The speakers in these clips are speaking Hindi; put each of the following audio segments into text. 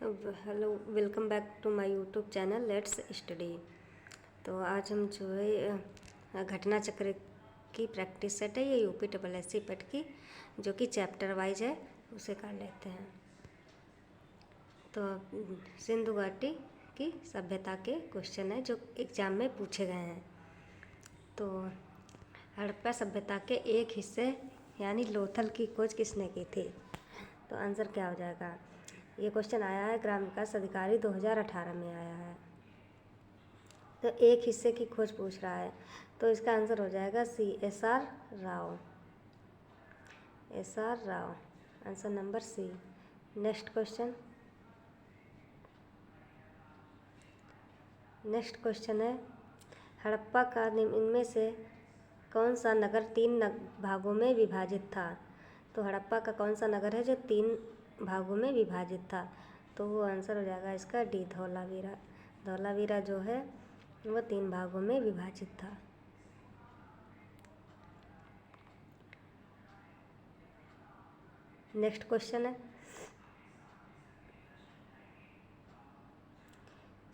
Hello, welcome back to my YouTube channel let's study. तो आज हम जो है घटना चक्र की प्रैक्टिस सेट है, ये यूपी डबल एस सी पेट की, जो कि चैप्टर वाइज है, उसे कर लेते हैं। तो सिंधु घाटी की सभ्यता के क्वेश्चन है जो एग्जाम में पूछे गए हैं। तो हड़प्पा सभ्यता के एक हिस्से यानी लोथल की खोज किसने की थी? तो आंसर क्या हो जाएगा? ये क्वेश्चन आया है ग्राम विकास अधिकारी 2018 में आया है। तो एक हिस्से की खोज पूछ रहा है, तो इसका आंसर हो जाएगा C, S R. Rao. S R. Rao, answer number C. Next question है हड़प्पा का इनमें से कौन सा नगर 3 भागों में विभाजित था? तो हड़प्पा का कौन सा नगर है जो 3 भागों में विभाजित था? तो वो आंसर हो जाएगा इसका डी, धौलावीरा। धौलावीरा जो है वो 3 भागों में विभाजित था। नेक्स्ट क्वेश्चन है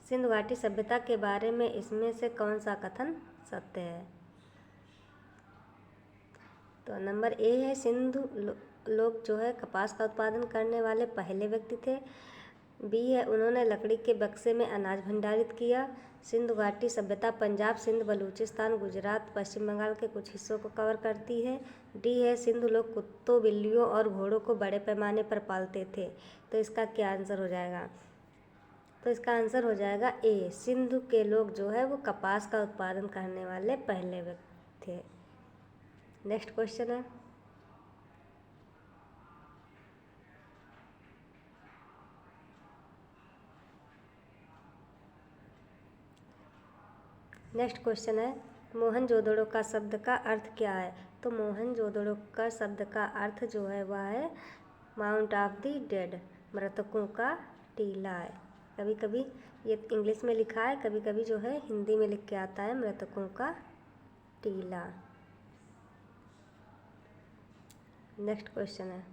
सिंधु घाटी सभ्यता के बारे में इसमें से कौन सा कथन सत्य है? तो नंबर ए है, सिंधु लोग जो है कपास का उत्पादन करने वाले पहले व्यक्ति थे। बी है, उन्होंने लकड़ी के बक्से में अनाज भंडारित किया। सिंधु घाटी सभ्यता पंजाब, सिंध, बलूचिस्तान, गुजरात, पश्चिम बंगाल के कुछ हिस्सों को कवर करती है। डी है, सिंधु लोग कुत्तों, बिल्लियों और घोड़ों को बड़े पैमाने पर पालते थे। तो इसका क्या आंसर हो जाएगा? तो इसका आंसर हो जाएगा ए, सिंधु के लोग जो है वो कपास का उत्पादन करने वाले पहले व्यक्ति थे। नेक्स्ट क्वेश्चन है मोहनजोदड़ो का शब्द का अर्थ क्या है? तो मोहनजोदड़ो का शब्द का अर्थ जो है वह है माउंट ऑफ द डेड, मृतकों का टीला है। कभी कभी ये इंग्लिश में लिखा है, कभी कभी जो है हिंदी में लिख के आता है मृतकों का टीला। नेक्स्ट क्वेश्चन है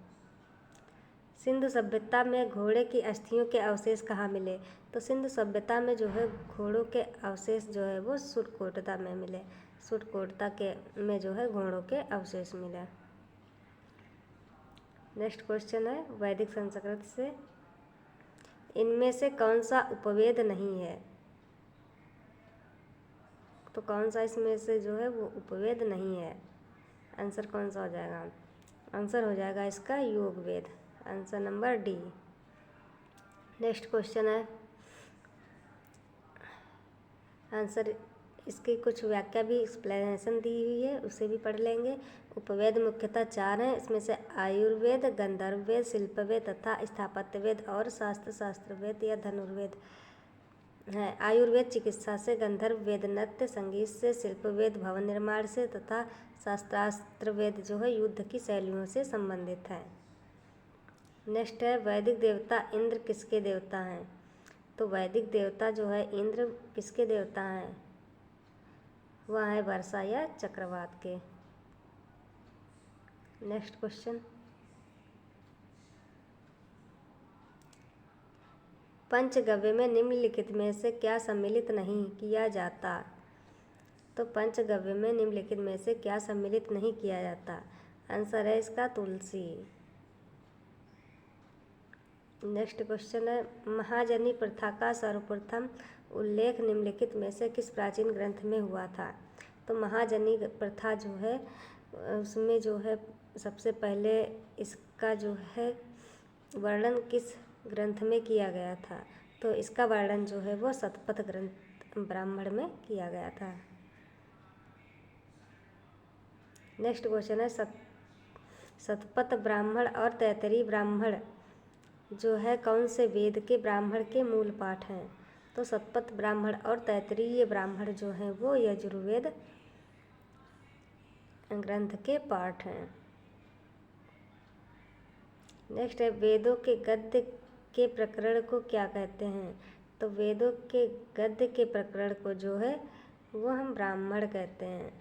सिंधु सभ्यता में घोड़े की अस्थियों के अवशेष कहाँ मिले? तो सिंधु सभ्यता में जो है घोड़ों के अवशेष जो है वो सुरकोटदा में मिले। सुरकोटदा के में जो है घोड़ों के अवशेष मिले। नेक्स्ट क्वेश्चन है वैदिक संस्कृत से इनमें से कौन सा उपवेद नहीं है? तो कौन सा इसमें से जो है वो उपवेद नहीं है? आंसर कौन सा हो जाएगा? आंसर हो जाएगा इसका योग वेद, answer number D. Next question है आंसर इसकी कुछ व्याख्या भी एक्सप्लेनेशन दी हुई है, उसे भी पढ़ लेंगे। उपवेद मुख्यतः 4 हैं, इसमें से आयुर्वेद, गंधर्व वेद, शिल्पवेद तथा स्थापत्य वेद और शास्त्र वेद या धनुर्वेद है। आयुर्वेद चिकित्सा से, गंधर्व वेद नृत्य संगीत से, शिल्प वेद भवन निर्माण से तथा शास्त्रास्त्र वेद जो है युद्ध की शैलियों से संबंधित है। नेक्स्ट है वैदिक देवता इंद्र किसके देवता हैं? तो वैदिक देवता जो है इंद्र किसके देवता हैं? वह है वर्षा या चक्रवात के। नेक्स्ट क्वेश्चन पंचगव्य में निम्नलिखित में से क्या सम्मिलित नहीं किया जाता? तो पंचगव्य में निम्नलिखित में से क्या सम्मिलित नहीं किया जाता? आंसर है इसका तुलसी। नेक्स्ट क्वेश्चन है महाजनी प्रथा का सर्वप्रथम उल्लेख निम्नलिखित में से किस प्राचीन ग्रंथ में हुआ था? तो महाजनी प्रथा जो है उसमें जो है सबसे पहले इसका जो है वर्णन किस ग्रंथ में किया गया था? तो इसका वर्णन जो है वो शतपथ ग्रंथ ब्राह्मण में किया गया था। नेक्स्ट क्वेश्चन है शतपथ ब्राह्मण और तैतरीय ब्राह्मण जो है कौन से वेद के ब्राह्मण के मूल पाठ हैं? तो शतपथ ब्राह्मण और तैतरीय ब्राह्मण जो हैं वो यजुर्वेद ग्रंथ के पाठ हैं। नेक्स्ट है वेदों के गद्य के प्रकरण को क्या कहते हैं? तो वेदों के गद्य के प्रकरण को जो है वो हम ब्राह्मण कहते हैं।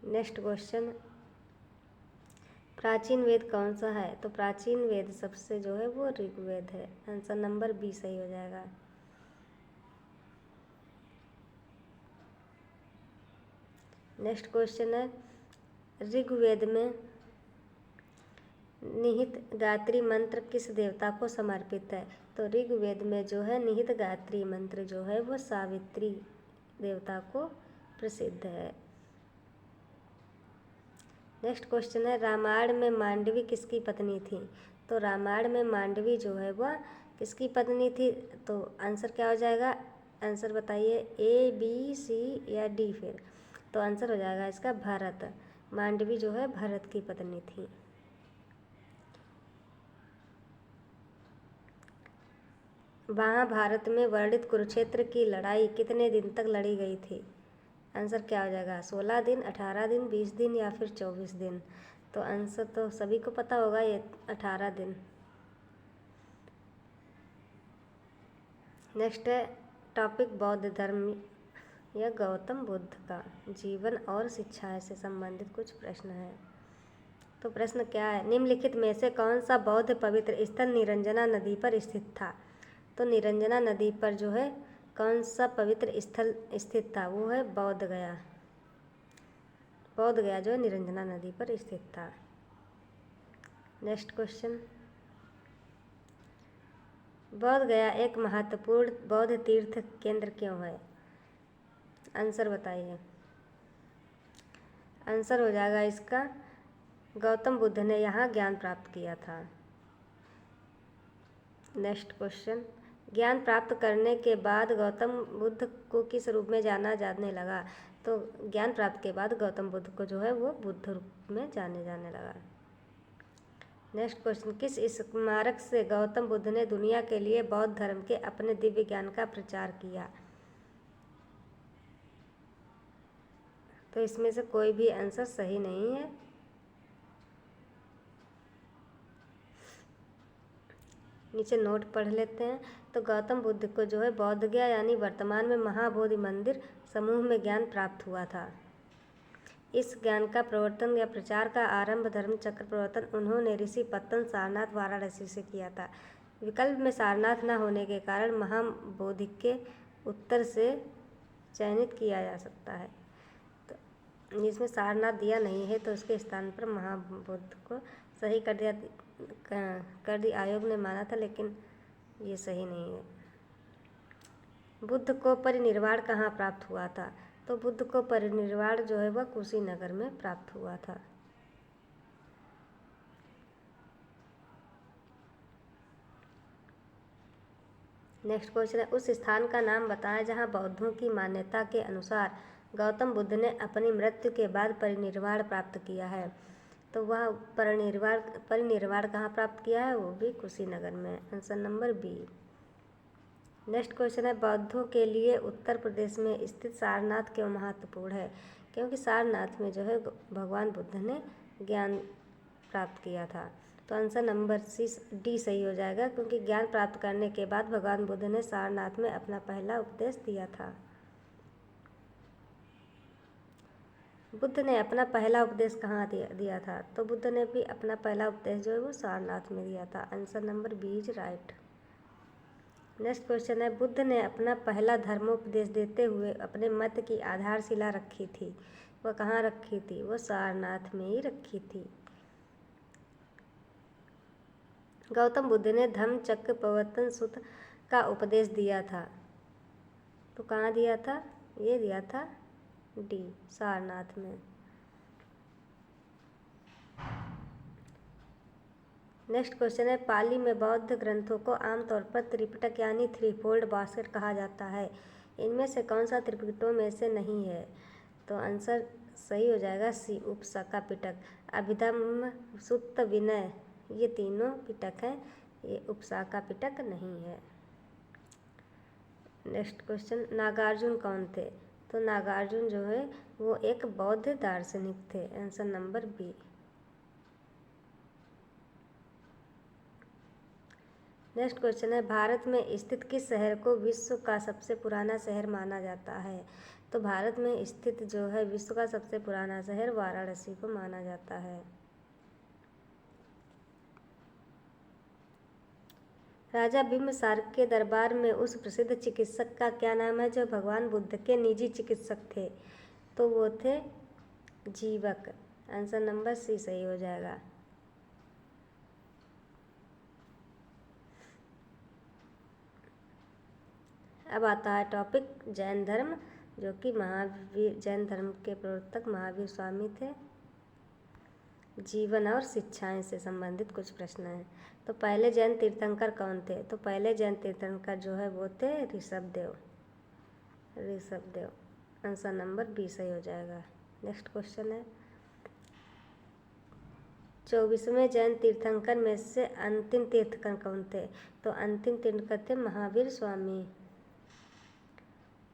नेक्स्ट क्वेश्चन प्राचीन वेद कौन सा है? तो प्राचीन वेद सबसे जो है वो ऋग्वेद है। आंसर नंबर बी सही हो जाएगा। नेक्स्ट क्वेश्चन है, ऋग्वेद में निहित गायत्री मंत्र किस देवता को समर्पित है? तो ऋग्वेद में जो है निहित गायत्री मंत्र जो है वो सावित्री देवता को प्रसिद्ध है। नेक्स्ट क्वेश्चन है, रामायण में मांडवी किसकी पत्नी थी? तो रामायण में मांडवी जो है वह किसकी पत्नी थी? तो आंसर क्या हो जाएगा? आंसर बताइए, ए बी सी या डी फिर? तो आंसर हो जाएगा इसका भरत। मांडवी जो है भरत की पत्नी थी। महाभारत में वर्णित कुरुक्षेत्र की लड़ाई कितने दिन तक लड़ी गई थी? आंसर क्या हो जाएगा? 16 दिन, 18 दिन, 20 दिन या फिर 24 दिन? तो आंसर तो सभी को पता होगा, ये 18 दिन। नेक्स्ट है टॉपिक बौद्ध धर्म या गौतम बुद्ध का जीवन और शिक्षा से संबंधित कुछ प्रश्न है। तो प्रश्न क्या है, निम्नलिखित में से कौन सा बौद्ध पवित्र स्थल निरंजना नदी पर स्थित था? तो निरंजना नदी पर जो है कौन सा पवित्र स्थल स्थित था? वो है बोध गया। बोध गया जो है निरंजना नदी पर स्थित था। नेक्स्ट क्वेश्चन, बोध गया एक महत्वपूर्ण बौद्ध तीर्थ केंद्र क्यों है? आंसर बताइए। आंसर हो जाएगा इसका, गौतम बुद्ध ने यहाँ ज्ञान प्राप्त किया था। नेक्स्ट क्वेश्चन, ज्ञान प्राप्त करने के बाद गौतम बुद्ध को किस रूप में जाने लगा? तो ज्ञान प्राप्त के बाद गौतम बुद्ध को जो है वो बुद्ध रूप में जाने लगा। नेक्स्ट क्वेश्चन, किस स्मारक से गौतम बुद्ध ने दुनिया के लिए बौद्ध धर्म के अपने दिव्य ज्ञान का प्रचार किया? तो इसमें से कोई भी आंसर सही नहीं है। नीचे नोट पढ़ लेते हैं। तो गौतम बुद्ध को जो है बोध गया यानी वर्तमान में महाबोधि मंदिर समूह में ज्ञान प्राप्त हुआ था। इस ज्ञान का प्रवर्तन या प्रचार का आरंभ धर्म चक्र प्रवर्तन उन्होंने ऋषि पत्तन सारनाथ वाराणसी से किया था। विकल्प में सारनाथ न होने के कारण महाबोधि के उत्तर से चयनित किया जा सकता है। तो इसमें सारनाथ दिया नहीं है, तो उसके स्थान पर महाबोधि को सही कर दी आयोग ने माना था, लेकिन ये सही नहीं है। बुद्ध को परिनिर्वाण कहाँ प्राप्त हुआ था? तो बुद्ध को परिनिर्वाण जो है वह कुशीनगर में प्राप्त हुआ था। नेक्स्ट क्वेश्चन है, उस स्थान का नाम बताएं जहाँ बौद्धों की मान्यता के अनुसार गौतम बुद्ध ने अपनी मृत्यु के बाद परिनिर्वाण प्राप्त किया है। तो वह परिनिर्वाण कहाँ प्राप्त किया है? वो भी कुशीनगर में। Answer number B. Next question है, बौद्धों के लिए उत्तर प्रदेश में स्थित सारनाथ क्यों महत्वपूर्ण है? क्योंकि सारनाथ में जो है भगवान बुद्ध ने ज्ञान प्राप्त किया था। तो आंसर नंबर डी सही हो जाएगा, क्योंकि ज्ञान प्राप्त करने के बाद भगवान बुद्ध ने सारनाथ में अपना पहला उपदेश दिया था। बुद्ध ने अपना पहला उपदेश कहाँ दिया था? तो बुद्ध ने भी अपना पहला उपदेश जो है वो सारनाथ में दिया था। Answer number B is right. Next question है, बुद्ध ने अपना पहला धर्मोपदेश देते हुए अपने मत की आधारशिला रखी थी। वह कहाँ रखी थी? वो सारनाथ में ही रखी थी। गौतम बुद्ध ने धम्मचक्र प्रवर्तन सूत्र का उपदेश दिया था, तो कहाँ दिया था? ये दिया था डी सारनाथ में। नेक्स्ट क्वेश्चन है, पाली में बौद्ध ग्रंथों को आमतौर पर त्रिपिटक यानी थ्री फोल्ड बास्केट कहा जाता है। इनमें से कौन सा त्रिपिटकों में से नहीं है? तो आंसर सही हो जाएगा सी उपसका पिटक। अभिधम्म, सुत्त, विनय ये तीनों पिटक हैं, ये उपसाका पिटक नहीं है। नेक्स्ट क्वेश्चन, नागार्जुन कौन थे? तो नागार्जुन जो है वो एक बौद्ध दार्शनिक थे। Answer number B. Next question है, भारत में स्थित किस शहर को विश्व का सबसे पुराना शहर माना जाता है? तो भारत में स्थित जो है विश्व का सबसे पुराना शहर वाराणसी को माना जाता है। राजा बिम्बसार के दरबार में उस प्रसिद्ध चिकित्सक का क्या नाम है जो भगवान बुद्ध के निजी चिकित्सक थे? तो वो थे जीवक। आंसर नंबर सी सही हो जाएगा। अब आता है टॉपिक जैन धर्म, जो कि महावीर जैन धर्म के प्रवर्तक महावीर स्वामी थे। जीवन और शिक्षाएं से संबंधित कुछ प्रश्न हैं। तो पहले जैन तीर्थंकर कौन थे? तो पहले जैन तीर्थंकर जो है वो थे ऋषभदेव। आंसर नंबर बी सही हो जाएगा। नेक्स्ट क्वेश्चन है 24वें जैन तीर्थंकर में से अंतिम तीर्थंकर कौन थे? तो अंतिम तीर्थंकर थे महावीर स्वामी।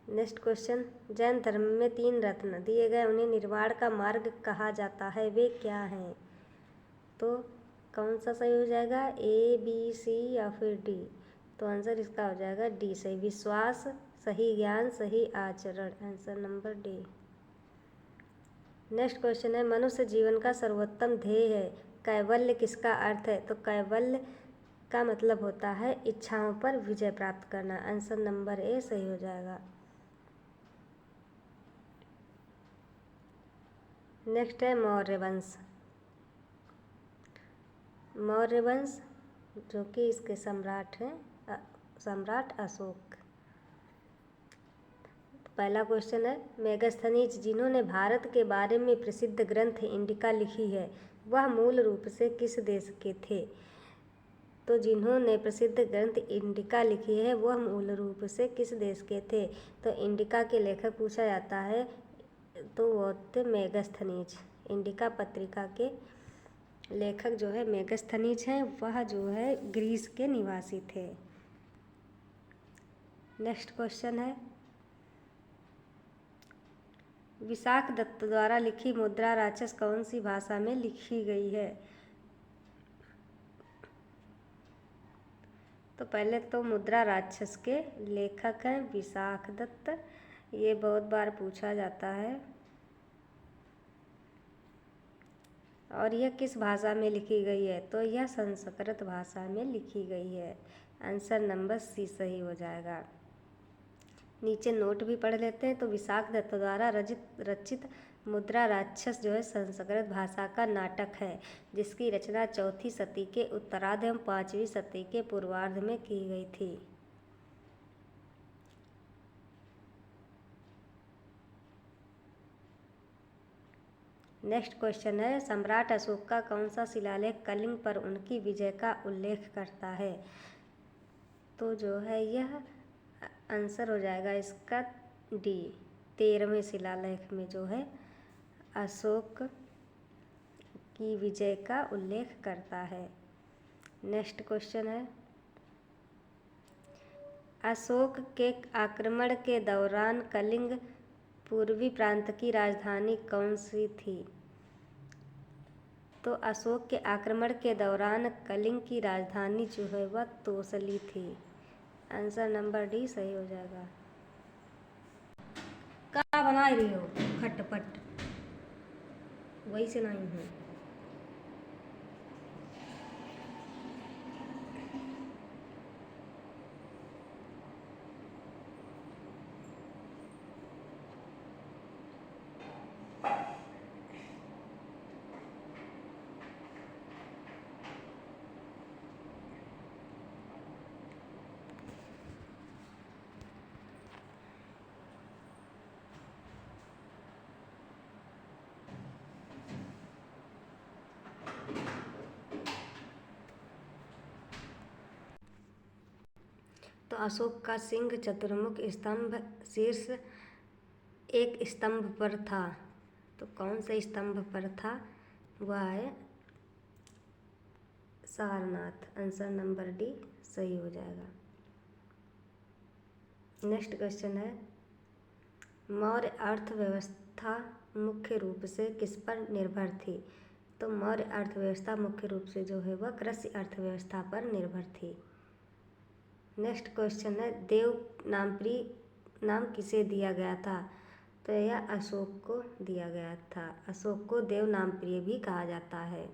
नेक्स्ट क्वेश्चन, जैन धर्म में 3 रत्न दिए गए, उन्हें निर्वाण का मार्ग कहा जाता है, वे क्या हैं? तो कौन सा सही हो जाएगा? ए, बी, सी या फिर डी? तो आंसर इसका हो जाएगा डी सही। विश्वास, सही ज्ञान, सही आचरण। Answer number D. Next question है मनुष्य जीवन का सर्वोत्तम ध्येय है, कैवल्य किसका अर्थ है? तो कैवल्य का मतलब होता है इच्छाओं पर विजय प्राप्त करना। आंसर नंबर ए सही हो जाएगा। नेक्स्ट है मौर्य वंश। मौर्य वंश जो कि इसके सम्राट हैं सम्राट अशोक। पहला क्वेश्चन है मेगास्थनीज जिन्होंने भारत के बारे में प्रसिद्ध ग्रंथ इंडिका लिखी है, वह मूल रूप से किस देश के थे? तो जिन्होंने प्रसिद्ध ग्रंथ इंडिका लिखी है वह मूल रूप से किस देश के थे? तो इंडिका के लेखक पूछा जाता है तो वो थे मेगास्थनीज। इंडिका पत्रिका के लेखक जो है मेगास्थनीज हैं, वह जो है ग्रीस के निवासी थे। नेक्स्ट क्वेश्चन है विशाख दत्त द्वारा लिखी मुद्रा राक्षस कौन सी भाषा में लिखी गई है? तो पहले तो मुद्रा राक्षस के लेखक हैं विशाख दत्त, ये बहुत बार पूछा जाता है। और यह किस भाषा में लिखी गई है? तो यह संस्कृत भाषा में लिखी गई है। आंसर नंबर सी सही हो जाएगा। नीचे नोट भी पढ़ लेते हैं। तो विशाख दत्त द्वारा रचित मुद्रा राक्षस जो है संस्कृत भाषा का नाटक है, जिसकी रचना 4वीं सदी के उत्तरार्ध एवं 5वीं सदी के पूर्वार्ध में की गई थी। नेक्स्ट क्वेश्चन है सम्राट अशोक का कौन सा शिलालेख कलिंग पर उनकी विजय का उल्लेख करता है? तो जो है यह आंसर हो जाएगा इसका डी। 13वें शिलालेख में जो है अशोक की विजय का उल्लेख करता है। नेक्स्ट क्वेश्चन है अशोक के आक्रमण के दौरान कलिंग पूर्वी प्रांत की राजधानी कौन सी थी? तो अशोक के आक्रमण के दौरान कलिंग की राजधानी जो है वह तोसली थी। आंसर नंबर डी सही हो जाएगा। क्या बना रही हो? खटपट वही से नहीं हूँ। तो अशोक का सिंह चतुर्मुख स्तंभ शीर्ष एक स्तंभ पर था। तो कौन से स्तंभ पर था? वह है सारनाथ। आंसर नंबर डी सही हो जाएगा। नेक्स्ट क्वेश्चन है मौर्य अर्थव्यवस्था मुख्य रूप से किस पर निर्भर थी? तो मौर्य अर्थव्यवस्था मुख्य रूप से जो है वह कृषि अर्थव्यवस्था पर निर्भर थी। नेक्स्ट क्वेश्चन है देव नामप्रिय नाम किसे दिया गया था? तो यह अशोक को दिया गया था। अशोक को देव नामप्रिय भी कहा जाता है।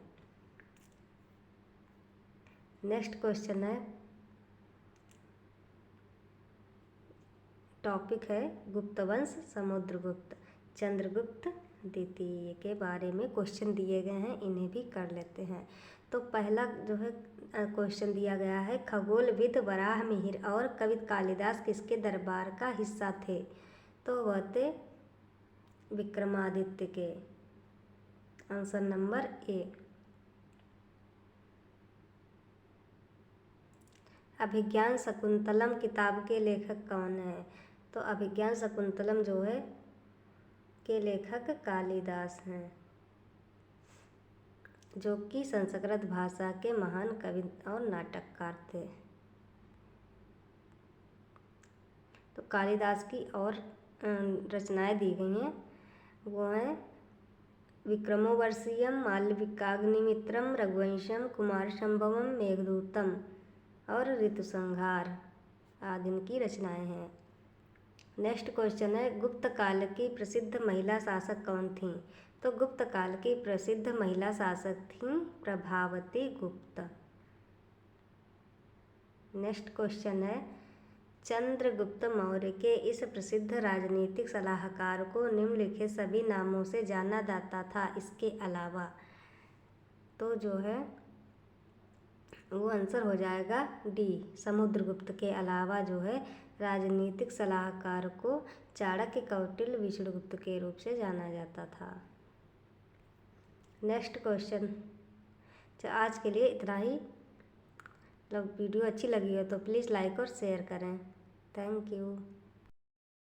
नेक्स्ट क्वेश्चन है टॉपिक है गुप्त वंश, समुद्रगुप्त, चंद्रगुप्त द्वितीय के बारे में क्वेश्चन दिए गए हैं, इन्हें भी कर लेते हैं। तो पहला जो है क्वेश्चन दिया गया है, खगोलविद वराह मिहिर और कवि कालिदास किसके दरबार का हिस्सा थे? तो वह थे विक्रमादित्य के। Answer number A. Abhijnana Shakuntalam किताब के लेखक कौन है? तो अभिज्ञान शकुंतलम जो है के लेखक कालिदास हैं, जो कि संस्कृत भाषा के महान कवि और नाटककार थे। तो कालिदास की और रचनाएं दी गई हैं, वो हैं विक्रमोर्वशीयम, मालविकाग्निमित्रम, रघुवंशम, कुमार संभवम, मेघदूतम और ऋतुसंहार आदि इनकी रचनाएं हैं। नेक्स्ट क्वेश्चन है, गुप्त काल की प्रसिद्ध महिला शासक कौन थीं? तो गुप्त काल की प्रसिद्ध महिला शासक थीं प्रभावती गुप्त। नेक्स्ट क्वेश्चन है, चंद्रगुप्त मौर्य के इस प्रसिद्ध राजनीतिक सलाहकार को निम्नलिखित सभी नामों से जाना जाता था इसके अलावा? तो जो है वो आंसर हो जाएगा डी, समुद्रगुप्त के अलावा जो है राजनीतिक सलाहकार को चाणक्य, कौटिल्य, विष्णुगुप्त के रूप से जाना जाता था। नेक्स्ट क्वेश्चन, आज के लिए इतना ही। वीडियो अच्छी लगी हो तो प्लीज़ लाइक और शेयर करें। Thank you.